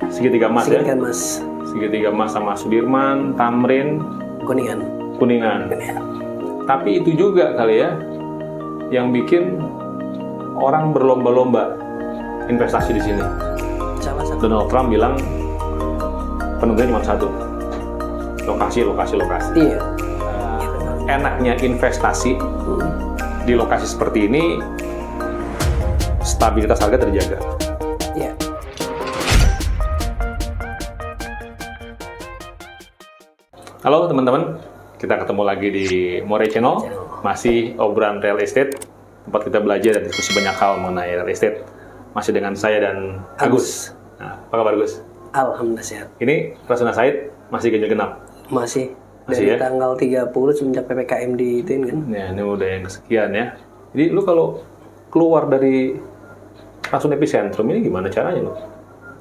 Segitiga Emas ya. Segitiga Emas. Segitiga Emas sama Sudirman, Tamrin, Kuningan. Tapi itu juga kali ya yang bikin orang berlomba-lomba investasi di sini. Salah satu. Donald Trump bilang penentunya cuma satu, lokasi. Iya. Enaknya investasi di lokasi seperti ini, stabilitas harga terjaga. Iya. Halo teman-teman, kita ketemu lagi di More Channel, masih obrolan real estate, tempat kita belajar dan diskusi banyak hal mengenai real estate. Masih dengan saya dan Agus. Nah, apa kabar Gus? Alhamdulillah sehat. Ini Rasuna Said masih ganjil genap? Masih Masih dari ya? tanggal 30 semenjak PPKM diituin kan. Ya, ini udah yang kesekian ya. Jadi lu kalau keluar dari Rasuna Epicentrum ini gimana caranya lu?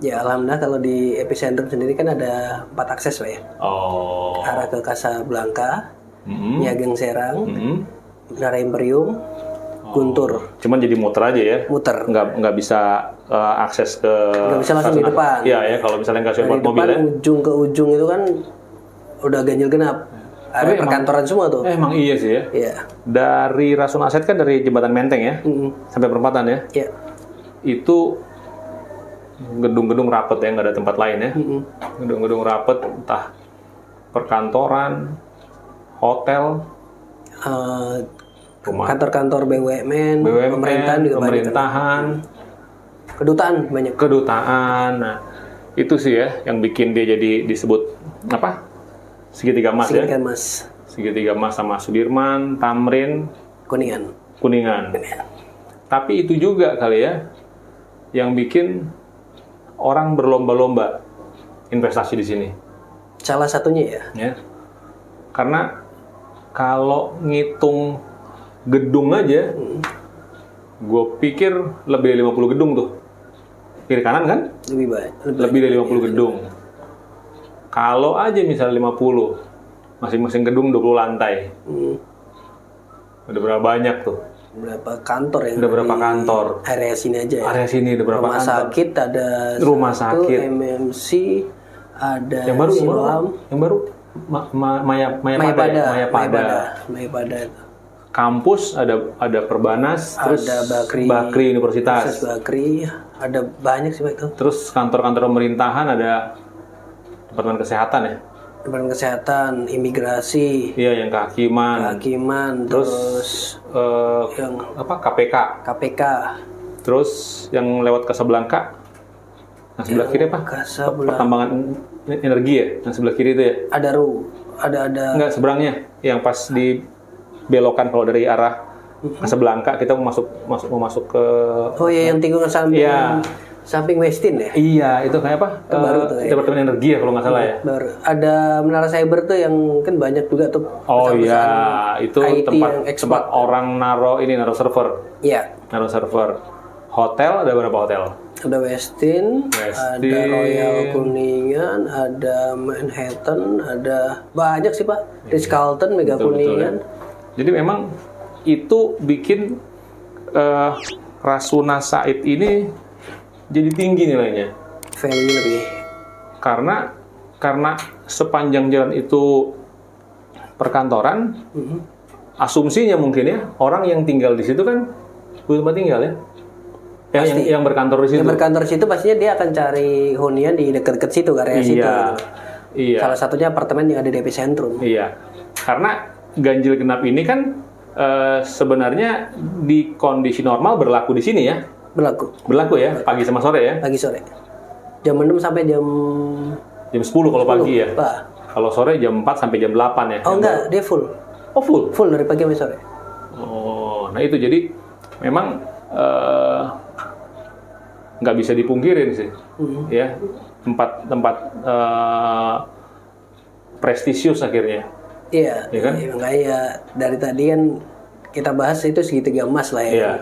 Ya alhamdulillah kalau di epicentrum sendiri kan ada 4 akses Pak ya. Oh. Arah ke Casablanca, Mm-mm. Nyageng Serang, Mm-mm. Menara Imperium, Guntur. Cuman jadi muter aja ya? Muter. Nggak bisa akses ke... Nggak bisa langsung di Rasuna. depan. Iya ya, kalau misalnya nggak Dari buat mobil depan ya. ujung ke ujung itu kan udah ganjil genap. Tapi Area emang- perkantoran semua tuh. Emang iya sih ya. Iya. Dari Rasuna Said kan dari Jembatan Menteng ya, sampai perempatan ya. Iya. Itu gedung-gedung rapet ya, nggak ada tempat lain ya. Gedung-gedung rapet, entah perkantoran, hotel, rumah Kantor-kantor BUMN, pemerintahan juga banyak. pemerintahan, Kedutaan banyak. kedutaan. Nah, itu sih ya yang bikin dia jadi disebut apa? Segitiga Emas ya. Segitiga Emas, Segitiga Emas sama Sudirman, Tamrin, Kuningan. Tapi itu juga kali ya yang bikin orang berlomba-lomba investasi di sini. Salah satunya ya. Ya. Karena kalau ngitung gedung aja, gue pikir lebih dari 50 gedung tuh. Kiri kanan kan? Lebih baik. Lebih dari 50 gedung. Kalau aja misalnya 50, masing-masing gedung 20 lantai. Udah berapa banyak tuh? Berapa kantor yang Udah berapa di kantor? area sini aja ya. Area sini udah berapa Rumah kantor? sakit ada Rumah satu, sakit. MMC ada Yang baru, Siloam, yang baru Mayapada. Mayapada itu. Kampus ada Perbanas, terus Ada Bakri Universitas. Akses Bakri, ada banyak sih Pak itu. Terus kantor-kantor pemerintahan ada Departemen Kesehatan ya. Departemen Kesehatan, Imigrasi, Iya, yang kehakiman. terus yang Apa KPK. KPK, Terus yang lewat Casablanca. Yang sebelah kiri apa? Casablanca. Pertambangan energi ya, yang sebelah kiri itu ya. ada Enggak, seberangnya yang pas di belokan kalau dari arah Casablanca kita mau masuk ke oh ya yang tikungan samping Iya. samping Westin ya. Iya, itu kayak apa? baru tuh ya. Departemen Energi ya kalau nggak salah ya. Baru ada menara cyber tuh yang kan banyak juga tuh. Oh perusahaan-perusahaan iya, itu IT tempat yang ekspor. orang naro server. Iya, Hotel ada berapa hotel? ada Westin, Westin. ada Royal Kuningan, ada Manhattan, ada banyak sih Pak. Ritz-Carlton, Mega Betul, Kuningan. Jadi memang itu bikin Rasuna Said ini jadi tinggi nilainya. Value lebih. Karena sepanjang jalan itu perkantoran, asumsinya mungkin ya orang yang tinggal di situ kan butuh tempat tinggal ya. Yang berkantor di situ. Yang berkantor di situ pastinya dia akan cari hunian di dekat-dekat situ, area situ. Iya. Iya. Salah satunya apartemen yang ada di epicentrum. Iya. Karena ganjil genap ini kan sebenarnya di kondisi normal berlaku di sini ya. Berlaku ya, pagi sama sore ya. Pagi sore. Jam 6 sampai jam Jam 10 kalau pagi ya. Pak. Kalau sore jam 4 sampai jam 8 ya. Oh enggak, dia full. Oh full. Full dari pagi sampai sore. Oh, nah itu jadi memang nggak bisa dipungkirin sih, ya tempat prestisius akhirnya. Iya. Iya kan? Iya, makanya dari tadi kan kita bahas itu segitiga emas lah ya. Iya.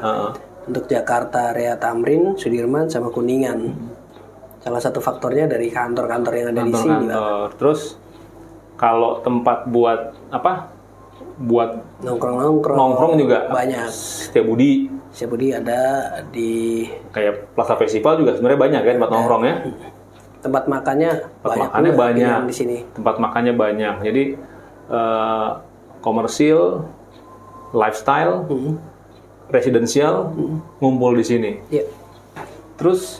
Untuk Jakarta, area Tamrin, Sudirman, sama Kuningan. Salah satu faktornya dari kantor-kantor yang ada di sini, Pak. Kantor. Terus kalau tempat buat apa? Buat Nongkrong juga banyak. Setiabudi. Setiabudi ada di Kayak Plaza Festival juga sebenarnya banyak kan tempat nongkrong ya. tempat makannya makannya juga banyak pilihan di sini. Tempat makannya banyak. Jadi komersil, lifestyle, residensial ngumpul di sini. Iya. Terus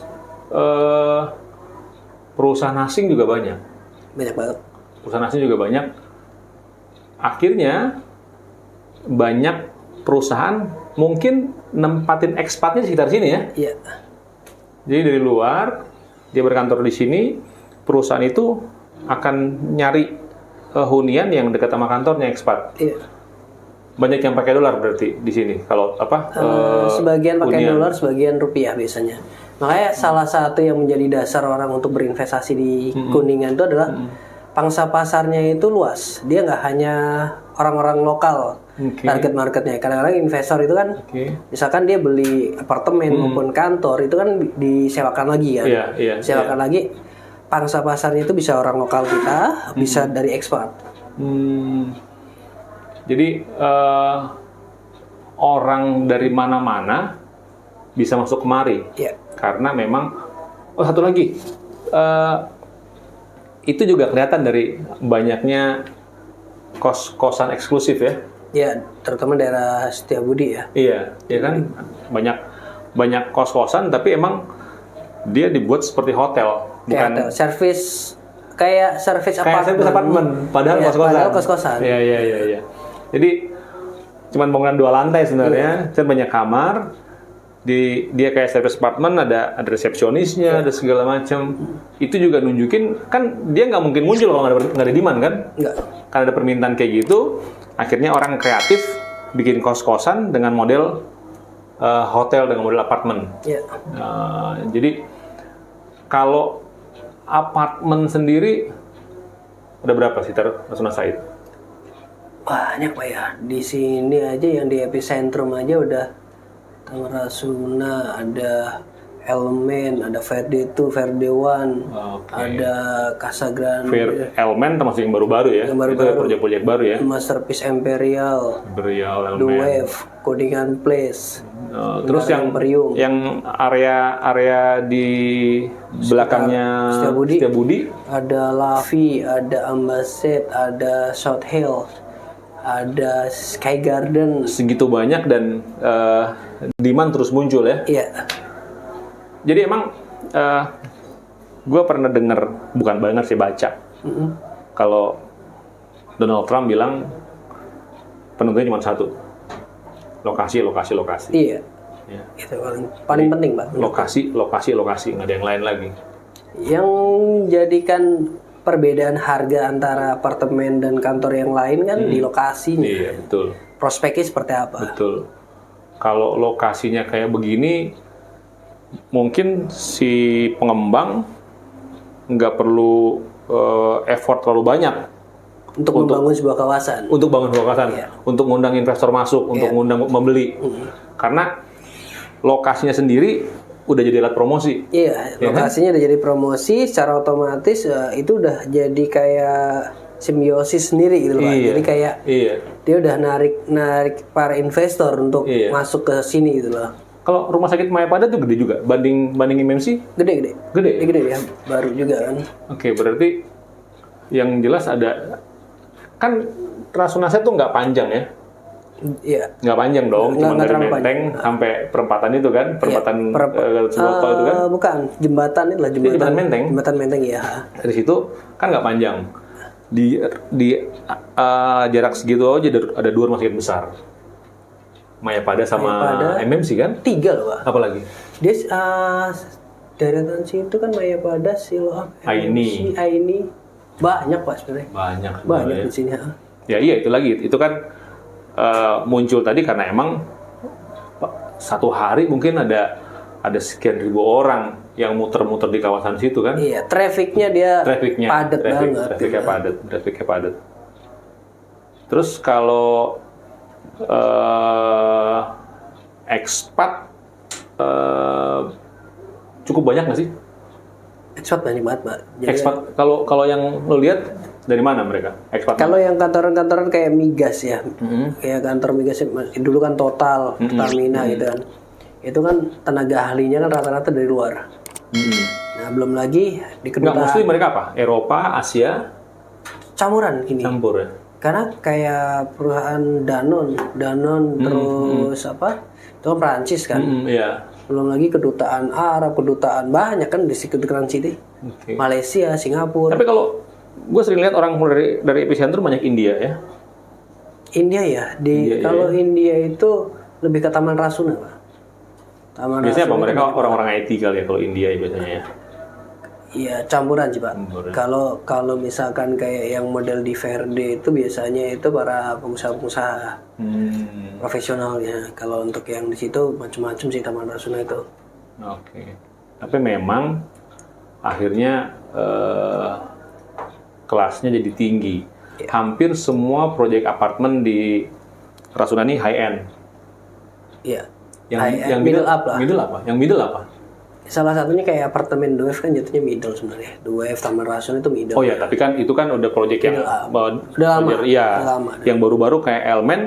perusahaan asing juga banyak. Banyak banget. Perusahaan asing juga banyak. Akhirnya banyak perusahaan mungkin nempatin ekspatnya di sekitar sini ya. Iya. Jadi dari luar dia berkantor di sini, perusahaan itu akan nyari hunian yang dekat sama kantornya ekspat. Iya. Banyak yang pakai dolar berarti di sini. Kalau apa? Sebagian pakai hunian. dolar, sebagian rupiah biasanya. Makanya salah satu yang menjadi dasar orang untuk berinvestasi di Kuningan itu adalah pangsa pasarnya itu luas. Dia nggak hanya orang-orang lokal target marketnya. Kadang-kadang investor itu kan, misalkan dia beli apartemen maupun kantor itu kan disewakan lagi kan. Iya, Sewakan lagi. Pangsa pasarnya itu bisa orang lokal kita, bisa dari ekspat. Jadi orang dari mana-mana bisa masuk kemari. Iya. Karena memang, satu lagi, itu juga kelihatan dari banyaknya kos-kosan eksklusif ya. Ya, terutama daerah Setiabudi ya. Iya, ya kan banyak kos-kosan, tapi emang dia dibuat seperti hotel, bukan Kayak hotel, service apartemen, padahal Iya, kos-kosan. padahal kos-kosan. Iya. Jadi cuman bangunan 2 lantai sebenarnya, dan banyak kamar. Dia kayak service apartment, ada resepsionisnya, ada segala macam. Itu juga nunjukin kan dia nggak mungkin muncul kalau nggak ada demand kan? Nggak. Karena ada permintaan kayak gitu, akhirnya orang kreatif bikin kos-kosan dengan model hotel, dengan model apartemen. Iya. Jadi kalau apartemen sendiri ada berapa sih Rasuna Said? Banyak Pak ya. Di sini aja yang di epicentrum aja udah Rasuna, ada Elmen, ada Verde 2, Verde 1, ada Casa Grande, Elmen termasuk yang baru-baru ya? Yang baru-baru. Itu proyek-proyek baru ya? Masterpiece Imperial, The Elmen. Wave, Kuningan Place. Terus Imperium. yang area di belakangnya Setiabudi, ada Lavi, ada Ambassador, ada South Hill, ada Sky Garden. segitu banyak dan demand terus muncul ya. Iya. Jadi emang gue pernah dengar, bukan dengar sih, baca. Kalau Donald Trump bilang penentunya cuma satu, lokasi. Iya. Ya. Itu paling penting, Pak. Lokasi, nggak ada yang lain lagi. Yang jadikan perbedaan harga antara apartemen dan kantor yang lain kan di lokasinya. Iya, betul. Prospeknya seperti apa? Betul. Kalau lokasinya kayak begini, mungkin si pengembang nggak perlu effort terlalu banyak Untuk membangun sebuah kawasan. untuk bangun kawasan, untuk ngundang investor masuk, untuk ngundang membeli. Karena lokasinya sendiri udah jadi alat promosi. Iya, lokasinya udah jadi promosi, secara otomatis itu udah jadi kayak simbiosis sendiri gitu Pak. Jadi kayak dia udah narik para investor untuk masuk ke sini gitu loh. Kalau rumah sakit Mayapada tuh gede juga, banding MMC? Gede ya, baru juga kan. Oke, berarti yang jelas ada, kan Rasuna Said tuh nggak panjang ya? Iya. Nggak panjang dong, cuma dari terlalu Menteng sampai perempatan itu kan, perempatan Suwoto itu kan? Bukan, jembatan itu lah, Jembatan Menteng. Jembatan Menteng ya. Dari situ kan nggak panjang. Di jarak segitu aja ada 2 rumah sakit besar. Mayapada sama MMC kan? 3 loh Pak. Apalagi? Dia deretan situ kan Mayapada, Siloam, Aini. Banyak Pak sebenarnya. Banyak di sini. Ya iya, itu lagi. Itu kan muncul tadi karena emang satu hari mungkin ada sekian ribu orang yang muter-muter di kawasan situ kan? Iya, trafficnya padat banget. Trafficnya padat. Terus kalau ekspat cukup banyak nggak sih? Ekspat banyak banget, Pak. Ekspat kalau yang lo lihat dari mana mereka? Ekspat. Kalau yang kantoran-kantoran kayak migas ya, kayak kantor migas dulu kan Total, Pertamina gitu kan. Itu kan tenaga ahlinya kan rata-rata dari luar. Nah, Nah, belum lagi di Nggak, mostly kedutaan mereka apa? Eropa, Asia, campuran gini. campur ya? Karena kayak perusahaan Danone terus apa? Itu kan Prancis kan. Iya. Belum lagi kedutaan Arab, kedutaan banyak kan di Security City. Oke. Malaysia, Singapura. Tapi kalau gue sering lihat orang dari epicentrum banyak India ya. India ya, kalau India itu lebih ke Taman Rasuna, Pak. Taman Biasanya apa? Rasuna Mereka orang-orang IT kali ya kalau India ya biasanya ya. Iya, campuran sih, Pak. Campuran. Kalau misalkan kayak yang model di Verde itu biasanya itu para pengusaha-pengusaha profesionalnya. Kalau untuk yang di situ macam-macam sih Taman Rasuna itu. Oke. Tapi memang akhirnya kelasnya jadi tinggi. Hampir semua proyek apartemen di Rasuna ini high end. Iya. Yang middle up lah. Middle apa? Yang middle apa? Salah satunya kayak apartemen Duef kan jatuhnya middle sebenarnya. Duef, Taman Rasuna itu middle. Oh ya, tapi kan itu kan udah proyek yang Udah lama. Iya. Udah lama. Yang baru-baru kayak Elmen,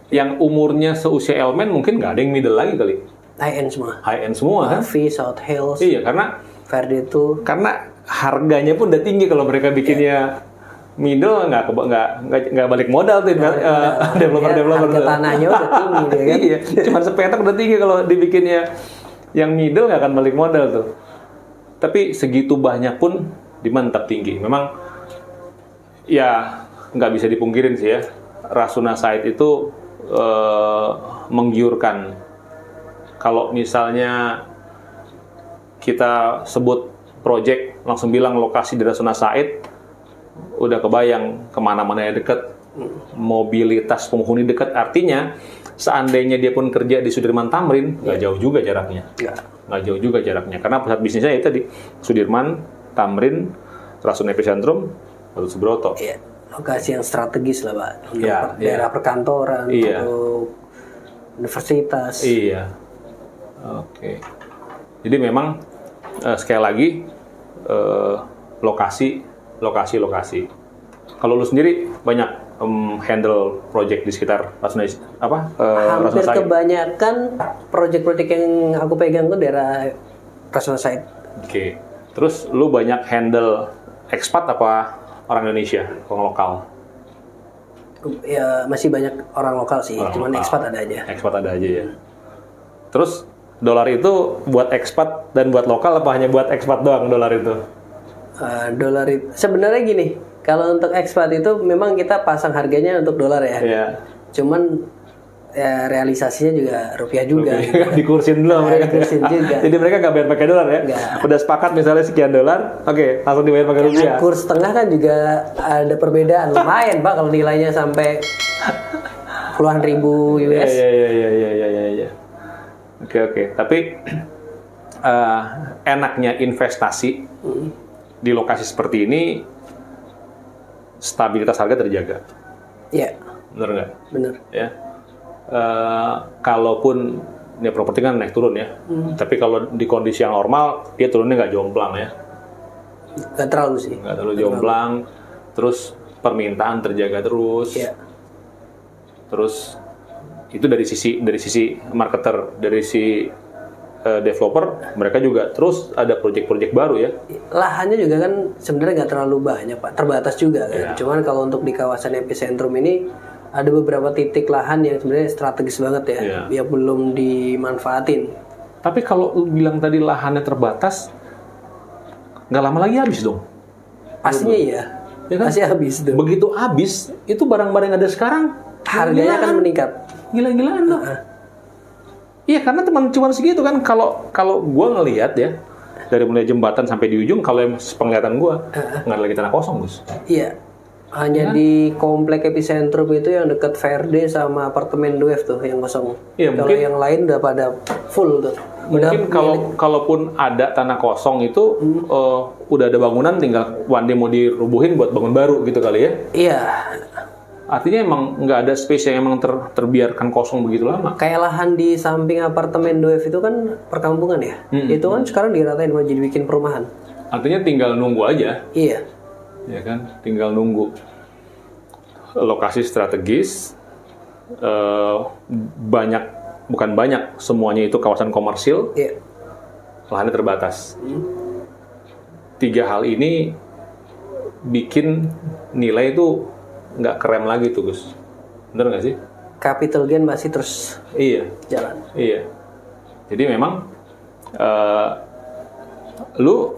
yang umurnya seusia Elmen mungkin nggak ada yang middle lagi kali. High end semua. High end semua kan? Harvey, South Hills, Iya, karena Verde itu harganya pun udah tinggi kalau mereka bikinnya middle nggak balik modal tuh developer harga tanahnya udah tinggi dia kan. Iya, cuma sepetak udah tinggi kalau dibikinnya yang middle nggak akan balik modal tuh. Tapi segitu banyak pun demand tetap tinggi. Memang ya nggak bisa dipungkirin sih ya, Rasuna Site itu menggiurkan. Kalau misalnya kita sebut project langsung bilang lokasi di Rasuna Site, udah kebayang kemana-mana ya deket, mobilitas penghuni dekat. Artinya seandainya dia pun kerja di Sudirman Tamrin, nggak jauh juga jaraknya. Nggak jauh juga jaraknya, karena pusat bisnisnya itu di Sudirman, Tamrin, Rasuna Epicentrum, Gatot Subroto. Iya, lokasi yang strategis lah, Pak. Untuk Iya, daerah perkantoran, Iya. untuk universitas. Iya. Oke. Jadi memang sekali lagi lokasi. Kalau lu sendiri banyak handle project di sekitar Rasuna Hampir Rasuna Site? kebanyakan proyek-proyek yang aku pegang tuh daerah Rasuna Site. Oke. Terus lu banyak handle expat apa orang Indonesia, orang lokal? Ya masih banyak orang lokal sih, cuman lokal. expat ada aja. Expat ada aja ya. Terus dolar itu buat expat dan buat lokal apa hanya buat expat doang dolar itu? Dolar itu sebenarnya gini, kalau untuk expat itu memang kita pasang harganya untuk dolar ya. Iya. Cuman ya, realisasinya juga rupiah juga. Dikursin dulu sama mereka. Dikursin juga. Jadi mereka nggak bayar pakai dolar ya? Nggak. Udah sepakat misalnya sekian dolar, oke, langsung dibayar pakai rupiah. Kurs tengah kan juga ada perbedaan lumayan, Pak, kalau nilainya sampai puluhan ribu US. Iya. Oke. Tapi enaknya investasi di lokasi seperti ini, stabilitas harga terjaga. Iya. Bener nggak? Bener. Ya. Kalaupun ya properti kan naik turun ya, tapi kalau di kondisi yang normal dia turunnya nggak jomplang ya, Gak terlalu sih. nggak terlalu jomplang. Terus permintaan terjaga terus. Iya. Terus itu dari sisi marketer, dari si developer, mereka juga terus ada proyek-proyek baru ya. Lahannya juga kan sebenarnya nggak terlalu banyak, Pak. Terbatas juga kan. Iya. Cuman kalau untuk di kawasan epicentrum ini ada beberapa titik lahan yang sebenarnya strategis banget ya, Iya. yang belum dimanfaatin. Tapi kalau lu bilang tadi lahannya terbatas, nggak lama lagi habis dong. Pastinya iya. Ya kan? Pasti habis tuh. Begitu habis, itu barang-barang yang ada sekarang Harganya akan meningkat. Gila-gilaan dong. Iya, karena cuman segitu kan. Kalau gue ngelihat ya, dari mulai jembatan sampai di ujung, kalau yang penglihatan gue nggak ada lagi tanah kosong, Gus. Iya. Hanya di komplek epicentrum itu yang dekat Verde sama apartemen Duef tuh yang kosong. Iya, Kalau mungkin- yang lain udah pada full tuh. Mungkin kalaupun ada tanah kosong itu udah ada bangunan, tinggal one day mau dirubuhin buat bangun baru gitu kali ya. Iya. Artinya emang nggak ada space yang emang terbiarkan kosong begitu lama. Kayak lahan di samping apartemen Duef itu kan perkampungan ya. Itu kan sekarang diratain mau jadi bikin perumahan. Artinya tinggal nunggu aja, Iya. ya kan? Tinggal nunggu. Lokasi strategis, bukan banyak, semuanya itu kawasan komersil, Iya. lahannya terbatas. tiga hal ini bikin nilai itu nggak keren lagi tuh Gus. Bener nggak sih? Capital gain masih terus Iya. jalan. Iya. Jadi memang lu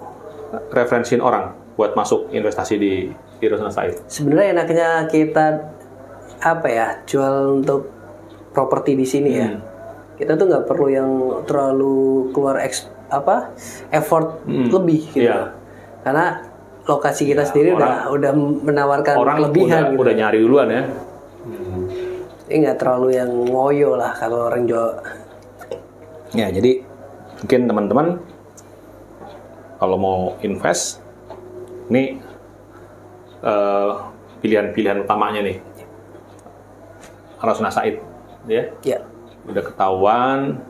referensiin orang buat masuk investasi di Rasuna Said. Sebenarnya enaknya kita apa ya, jual untuk properti di sini ya. Kita tuh nggak perlu yang terlalu keluar effort lebih gitu. Iya. Karena lokasi kita sendiri udah menawarkan Orang kelebihan udah nyari duluan ya. Ini nggak terlalu yang ngoyo lah kalau orang Jawa. Ya, jadi mungkin teman-teman kalau mau invest, ini pilihan-pilihan utamanya nih. Rasuna Said, ya. Ya. Udah ketahuan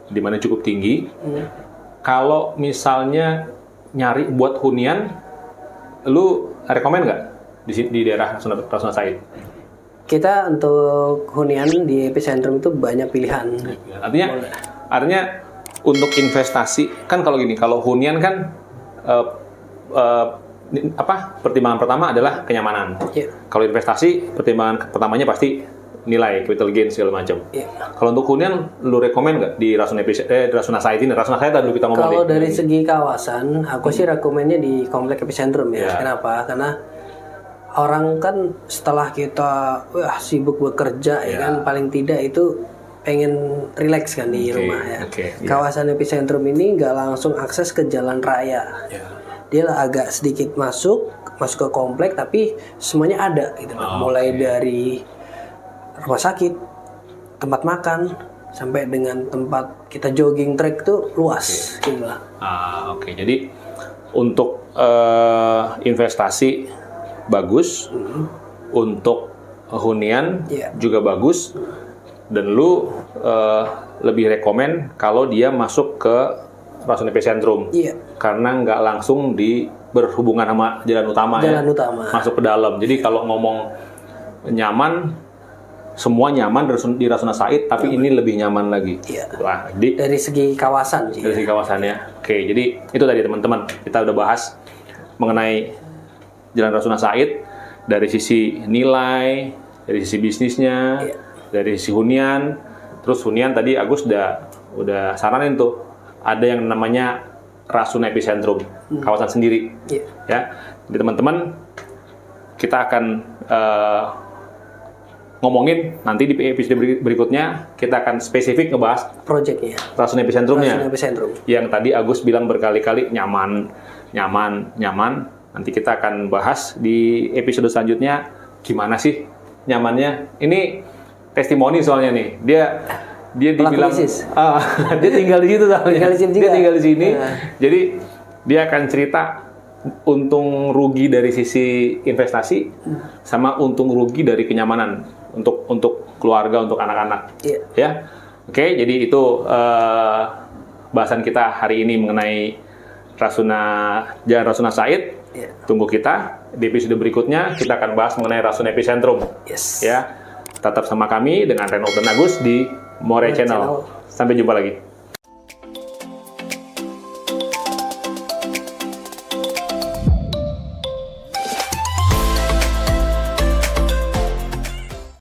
di mana cukup tinggi. Kalau misalnya nyari buat hunian, lu rekomen nggak di daerah Rasuna Said? Kita untuk hunian di epicentrum itu banyak pilihan. Artinya untuk investasi kan kalau gini, kalau hunian kan pertimbangan pertama adalah kenyamanan. Ya. Kalau investasi pertimbangan pertamanya pasti nilai, capital gain segala macam. Ya. Kalau untuk hunian, lu rekomen nggak di Rasuna Said ini? Rasuna Said dulu kita ngomong. Kalau dari segi kawasan, aku sih rekomennya di komplek epicentrum ya. Ya. Kenapa? Karena orang kan setelah kita sibuk bekerja ya kan, paling tidak itu pengen rileks kan di rumah ya. Kawasan epicentrum ini nggak langsung akses ke jalan raya. Dia lah agak sedikit masuk ke komplek, tapi semuanya ada gitu. Mulai dari rumah sakit, tempat makan, sampai dengan tempat kita jogging track tuh luas gitu lah. Jadi untuk investasi bagus, untuk hunian juga bagus, dan lu lebih rekomen kalau dia masuk ke Rasuna Epicentrum, karena nggak langsung berhubungan sama jalan utama, masuk ke dalam. Jadi kalau ngomong nyaman, semua nyaman di Rasuna Said, tapi ini lebih nyaman lagi. Wah, dari segi kawasan sih. Dari segi kawasannya. Oke, jadi itu tadi teman-teman, kita udah bahas mengenai Jalan Rasuna Said dari sisi nilai, dari sisi bisnisnya, dari sisi hunian. Terus hunian tadi Agus udah saranin tuh, ada yang namanya Rasuna Epicentrum, kawasan sendiri. Ya, jadi teman-teman, kita akan ngomongin nanti di episode berikutnya, kita akan spesifik ngebahas proyeknya Rasuna Epicentrumnya. Epicentrum. Yang tadi Agus bilang berkali-kali nyaman. Nanti kita akan bahas di episode selanjutnya gimana sih nyamannya. Ini testimoni soalnya nih. Dia dibilang dia tinggal di situ soalnya. Dia tinggal di sini. Jadi dia akan cerita untung rugi dari sisi investasi sama untung rugi dari kenyamanan untuk keluarga, untuk anak-anak. Ya. Oke, jadi itu bahasan kita hari ini mengenai Jalan Rasuna Said. Tunggu kita di episode berikutnya, kita akan bahas mengenai Rasuna Epicentrum. Ya, tetap sama kami dengan Reno dan Agus di More Channel. Sampai jumpa lagi.